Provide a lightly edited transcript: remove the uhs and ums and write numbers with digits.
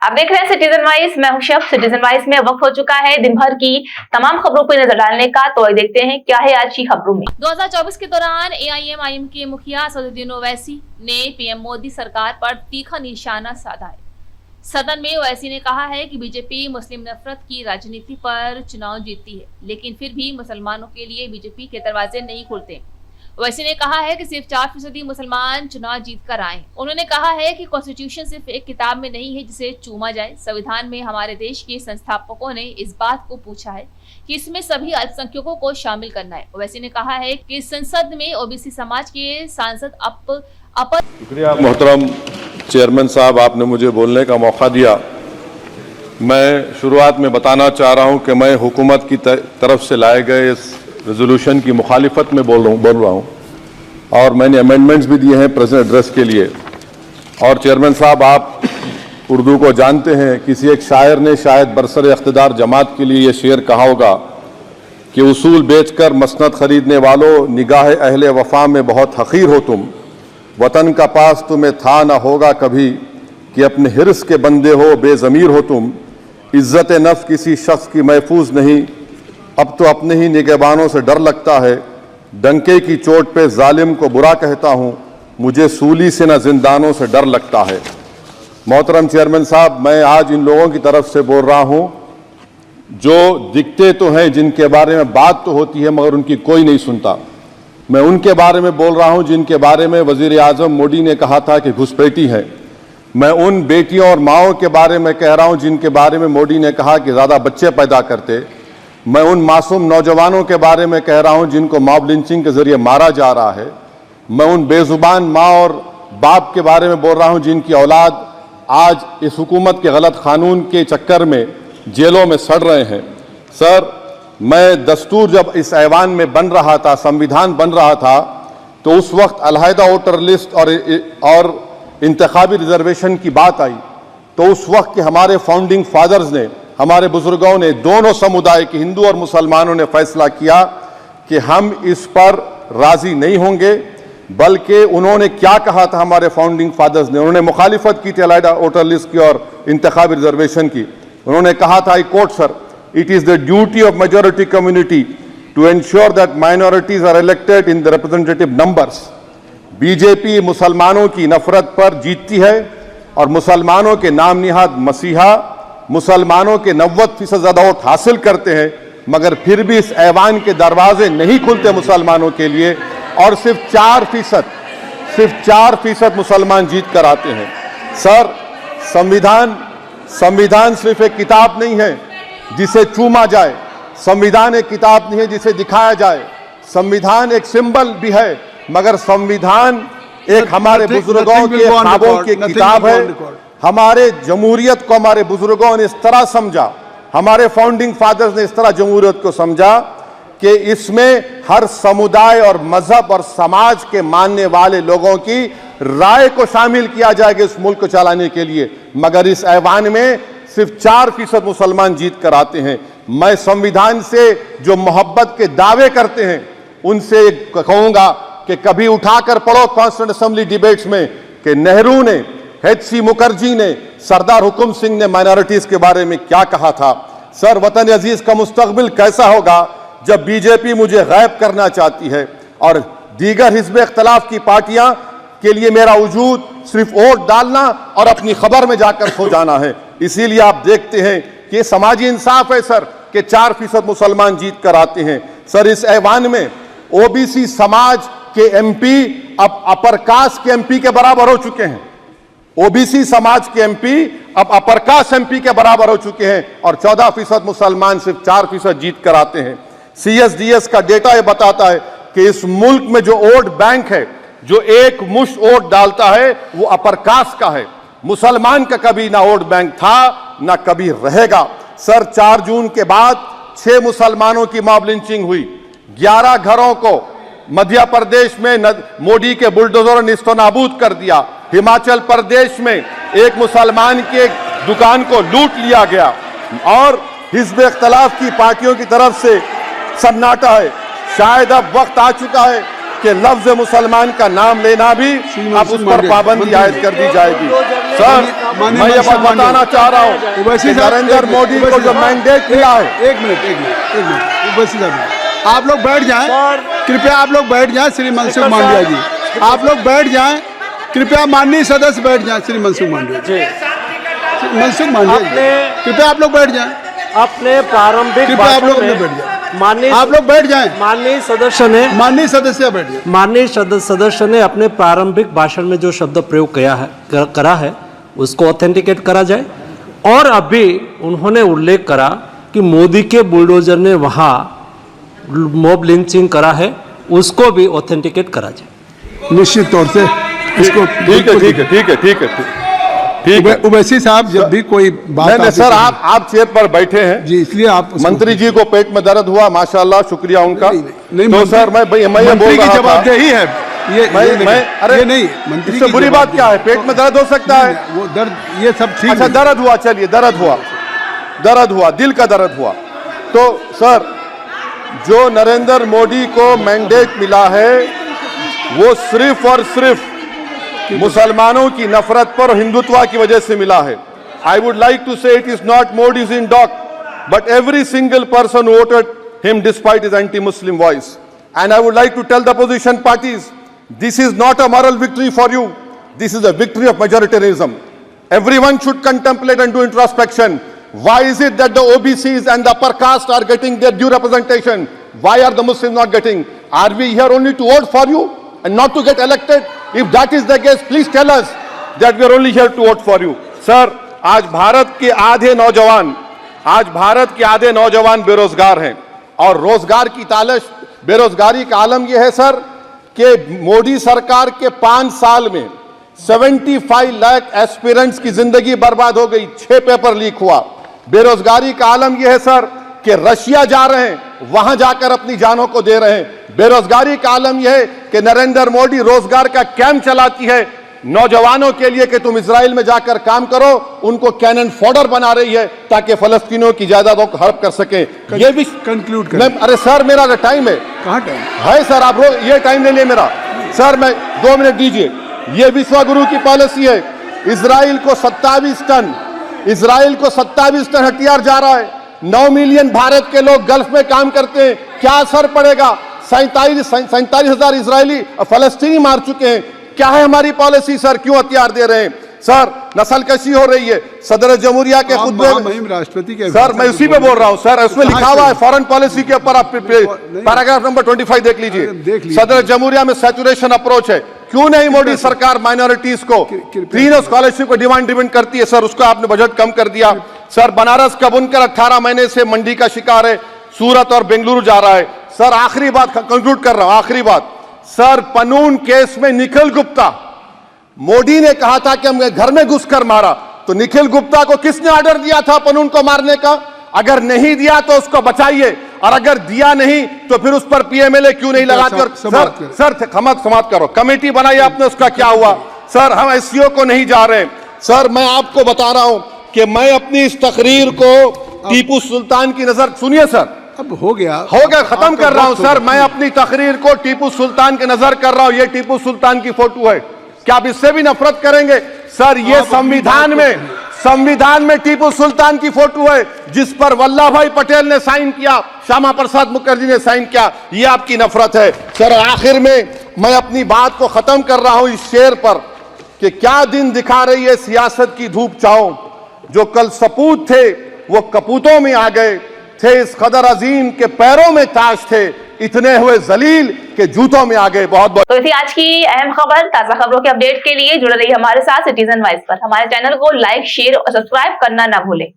आप देख रहे हैं सिटीजन वाइज। मैं हूं शब। सिटीजन वाइज में वक्त हो चुका है दिन भर की तमाम खबरों पर नजर डालने का। तो आइए देखते हैं क्या है आज की खबरों में। 2024 के दौरान AIM-IM के मुखिया असदुद्दीन ओवैसी ने पीएम मोदी सरकार पर तीखा निशाना साधा है। सदन में ओवैसी ने कहा है कि बीजेपी मुस्लिम नफरत की राजनीति पर चुनाव जीतती है, लेकिन फिर भी मुसलमानों के लिए बीजेपी के दरवाजे नहीं खुलते। ओवैसी ने कहा है कि सिर्फ 4% मुसलमान चुनाव जीत कर आए। उन्होंने कहा है कि कॉन्स्टिट्यूशन सिर्फ एक किताब में नहीं है जिसे चूमा जाए। संविधान में हमारे देश के संस्थापकों ने इस बात को पूछा है कि इसमें सभी अल्पसंख्यकों को शामिल करना है। ओवैसी ने कहा है कि संसद में ओबीसी समाज के सांसद शुक्रिया मोहतरम चेयरमैन साहब, आपने मुझे बोलने का मौका दिया। मैं शुरुआत में बताना चाह रहा हूं कि मैं हुकूमत की तरफ से लाए गए इस रेजोल्यूशन की मुखालिफत में बोल रहा हूं और मैंने अमेंडमेंट्स भी दिए हैं प्रेजेंट एड्रेस के लिए। और चेयरमैन साहब, आप उर्दू को जानते हैं। किसी एक शायर ने शायद बरसर इख्तिदार जमात के लिए ये शेर कहा होगा कि उसूल बेचकर मसनद खरीदने वालों, निगाह अहले वफा में बहुत हकीर हो तुम। वतन का पास तुम्हें था ना होगा कभी कि अपने हिर्स के बंदे हो, बेज़मीर हो तुम। इज्जत नफ्स किसी शख्स की महफूज नहीं, अब तो अपने ही निगहबानों से डर लगता है। डंके की चोट पे जालिम को बुरा कहता हूँ, मुझे सूली से न जिंदानों से डर लगता है। मोहतरम चेयरमैन साहब, मैं आज इन लोगों की तरफ से बोल रहा हूँ जो दिखते तो हैं, जिनके बारे में बात तो होती है मगर उनकी कोई नहीं सुनता। मैं उनके बारे में बोल रहा हूँ जिनके बारे में वजीर आजम मोदी ने कहा था कि घुसपैठी है। मैं उन बेटियों और माओं के बारे में कह रहा हूँ जिनके बारे में मोदी ने कहा कि ज़्यादा बच्चे पैदा करते। मैं उन मासूम नौजवानों के बारे में कह रहा हूं जिनको मॉब लिंचिंग के जरिए मारा जा रहा है। मैं उन बेजुबान माँ और बाप के बारे में बोल रहा हूं जिनकी औलाद आज इस हुकूमत के गलत कानून के चक्कर में जेलों में सड़ रहे हैं। सर, मैं दस्तूर जब इस ऐवान में बन रहा था, संविधान बन रहा था, तो उस वक्त अलहदा वोटर लिस्ट और इंतखाबी रिजर्वेशन की बात आई। तो उस वक्त के हमारे फाउंडिंग फादर्स ने, हमारे बुजुर्गों ने, दोनों समुदाय के हिंदू और मुसलमानों ने फैसला किया कि हम इस पर राजी नहीं होंगे। बल्कि उन्होंने क्या कहा था हमारे फाउंडिंग फादर्स ने, उन्होंने मुखालिफत की थी अलहदा वोटर लिस्ट की और इंतखाबी रिजर्वेशन की। उन्होंने कहा था, I quote sir, it is the duty of majority community to ensure that minorities are elected in the representative numbers. BJP मुसलमानों की नफरत पर जीतती है और मुसलमानों के नाम निहाद मसीहा मुसलमानों के 90% ज्यादा वोट हासिल करते हैं, मगर फिर भी इस ऐवान के दरवाजे नहीं खुलते मुसलमानों के लिए और सिर्फ 4% मुसलमान जीत कर आते हैं। सर, संविधान सिर्फ एक किताब नहीं है जिसे चूमा जाए। संविधान एक किताब नहीं है जिसे दिखाया जाए। संविधान एक सिंबल भी है, मगर संविधान एक हमारे बुजुर्गों के ख्वाबों की किताब है। हमारे जमहूरियत को हमारे बुजुर्गों ने इस तरह समझा, हमारे फाउंडिंग फादर्स ने इस तरह जमहूरियत को समझा कि इसमें हर समुदाय और मजहब और समाज के मानने वाले लोगों की राय को शामिल किया जाएगा इस मुल्क को चलाने के लिए। मगर इस ऐवान में सिर्फ 4% मुसलमान जीत कर आते हैं। मैं संविधान से जो मोहब्बत के दावे करते हैं उनसे कहूंगा कि कभी उठाकर पढ़ो कॉन्स्टिट्यूएंट असेंबली डिबेट्स में कि नेहरू ने, HC मुखर्जी ने, सरदार हुकुम सिंह ने माइनॉरिटीज के बारे में क्या कहा था। सर, वतन अजीज का मुस्तकबिल कैसा होगा जब बीजेपी मुझे गायब करना चाहती है और दीगर हिज़्ब इख्तिलाफ की पार्टियां के लिए मेरा वजूद सिर्फ वोट डालना और अपनी खबर में जाकर सो जाना है। इसीलिए आप देखते हैं कि ये समाजी इंसाफ है सर कि 4% मुसलमान जीत कर आते हैं। सर, इस ऐवान में ओबीसी समाज के MP अब अपर कास्ट के MP के बराबर हो चुके हैं। ओबीसी समाज के MP अब अपर कास्ट MP के बराबर हो चुके हैं और 14% मुसलमान सिर्फ 4% जीत कर आते हैं। CSDS का डेटा यह बताता है कि इस मुल्क में जो वोट बैंक है, जो एक मुश्त वोट डालता है, वो अपर कास्ट का है। मुसलमान का कभी ना वोट बैंक था ना कभी रहेगा। सर, 4 जून के बाद 6 मुसलमानों की मॉब लिंचिंग हुई। 11 घरों को मध्य प्रदेश में मोदी के बुलडोजर ने निस्तो नाबूद कर दिया। हिमाचल प्रदेश में एक मुसलमान की एक दुकान को लूट लिया गया और हिज़्ब इख्तिलाफ की पार्टियों की तरफ से सन्नाटा है। शायद अब वक्त आ चुका है कि लफ्ज मुसलमान का नाम लेना भी अब उस पर पाबंदी आयद कर दी जाएगी। सर, मैं ये बात बताना चाह रहा हूँ कि नरेंद्र मोदी को जो मैंडेट मिला है। एक मिनट ओवैसी साहब, आप लोग बैठ जाएं, कृपया आप लोग बैठ जाएं। श्री मनसुख मांडविया जी, आप लोग बैठ जाएं, कृपया माननीय सदस्य बैठ जाएं। श्री मनसुख मांडविया जी, मनसुख मांडविया जी, कृपया आप लोग बैठ जाएं। अपने प्रारंभिक कृपया आप लोग भाषण बैठ में जाएं, माननीय आप लोग बैठ जाएं। माननीय सदस्य ने माननीय सदस्य बैठ जाएं। माननीय सदस्य ने अपने प्रारंभिक भाषण में जो शब्द प्रयोग करा है उसको ऑथेंटिकेट करा जाए। और अभी उन्होंने उल्लेख करा कि मोदी के बुलडोजर ने वहाँ मॉब लिंचिंग करा है, उसको भी ऑथेंटिकेट करा जाए। निश्चित तौर से इसको ठीक है। ओवैसी साहब, जब भी कोई बात नहीं सर, आप चेयर पर बैठे हैं जी, इसलिए आप मंत्री जी को पेट में दर्द हुआ, माशाल्लाह, शुक्रिया उनका। नहीं, तो सर मैं ये मंत्री की बोल रहा था, जवाबदेही है ये अरे ये नहीं, मंत्री इससे की बुरी बात क्या है? पेट में दर्द हो सकता है, वो दर्द, ये सब ठीक अच्छा है। दर्द हुआ, चलिए दर्द हुआ, दिल का दर्द हुआ। तो सर, जो नरेंद्र मोदी को मैंडेट मिला है वो सिर्फ और सिर्फ मुसलमानों की नफरत पर हिंदुत्व की वजह से मिला है। I would like to say it is not Modi's in dock, but every single person voted him despite his anti Muslim voice. And I would like to tell the opposition parties, this is not a moral victory for you, this is a victory of majoritarianism. Everyone should contemplate and do introspection. Why is it that the OBCs and the upper caste are getting their due representation? Why are the Muslims not getting? Are we here only to vote for you and not to get elected? If that is the case, please tell us that we are only here to vote for you. Sir, आज भारत के आधे नौजवान बेरोजगार हैं और रोजगार की तालाश, बेरोजगारी का आलम यह है सर कि मोदी सरकार के 5 साल में 75 लाख एस्पिरेंट्स की जिंदगी बर्बाद हो गई, 6 पेपर लीक हुआ। बेरोजगारी का आलम यह है सर कि रशिया जा रहे हैं, वहां जाकर अपनी जानों को दे रहे हैं। बेरोजगारी का आलम यह है कि नरेंद्र मोदी रोजगार का कैंप चलाती है नौजवानों के लिए कि तुम इजराइल में जाकर काम करो, उनको कैनन फॉडर बना रही है ताकि फलस्तीनियों की जायदादों को हड़प कर सके। ये भी कंक्लूड करें। अरे सर, मेरा टाइम है। कहाँ टाइम है सर? आप ये टाइम ले लिए मेरा। सर, मैं 2 मिनट दीजिए। ये विश्वगुरु की पॉलिसी है। इजराइल को 27 टन हथियार जा रहा है। 9 मिलियन भारत के लोग गल्फ में काम करते हैं, क्या असर पड़ेगा? 47,000 इजरायली फलस्तीनी मार चुके हैं। क्या है हमारी पॉलिसी सर? क्यों हथियार दे रहे हैं? सर, नस्लकशी हो रही है। सदर जमहूरिया के खुतबे में राष्ट्रपति के, सर मैं उसी पे बोल रहा हूं सर, उसमें लिखा हुआ है फॉरेन पॉलिसी के ऊपर, आप पैराग्राफ नंबर 25 देख लीजिए। सदर जमहूरिया में सैचुरेशन अप्रोच है। क्यों नहीं मोदी सरकार माइनॉरिटीज को फ्री स्कॉलरशिप को डिमांड करती है सर? उसको आपने बजट कम कर दिया। सर, बनारस का बुनकर 18 महीने से मंडी का शिकार है, सूरत और बेंगलुरु जा रहा है। सर, आखिरी बात कंक्लूड कर रहा हूं, आखिरी बात सर, पनून केस में निखिल गुप्ता, मोदी ने कहा था कि हम घर में घुसकर मारा, तो निखिल गुप्ता को किसने ऑर्डर दिया था पनून को मारने का? अगर नहीं दिया तो उसको बचाइए, और अगर दिया नहीं तो फिर उस पर पीएमएलए क्यों नहीं लगाते? सर समाप्त करो। कमेटी बनाई आपने, उसका क्या हुआ? सर, हम एससीओ को नहीं जा रहे। सर, मैं आपको बता रहा हूं कि मैं अपनी इस तकरीर को टीपू सुल्तान की नजर, सुनिए सर, अब हो गया खत्म कर रहा हूं सर। मैं अपनी तकरीर को टीपू सुल्तान की नजर कर रहा हूं। ये टीपू सुल्तान की फोटो है, क्या आप इससे भी नफरत करेंगे? सर, ये संविधान में टीपू सुल्तान की फोटो है जिस पर वल्लभ भाई पटेल ने साइन किया, श्यामा प्रसाद मुखर्जी ने साइन किया। ये आपकी नफरत है सर। आखिर में मैं अपनी बात को खत्म कर रहा हूं इस शेर पर कि क्या दिन दिखा रही है सियासत की धूप छांव, जो कल सपूत थे वो कपूतों में आ गए, थे इस कदर अजीम के पैरों में ताज थे, इतने हुए जलील के जूतों में आ गए। बहुत बहुत। तो इसी आज की अहम खबर, ताजा खबरों के अपडेट के लिए जुड़े रहिए हमारे साथ सिटीजन वाइज पर। हमारे चैनल को लाइक, शेयर और सब्सक्राइब करना ना भूलें।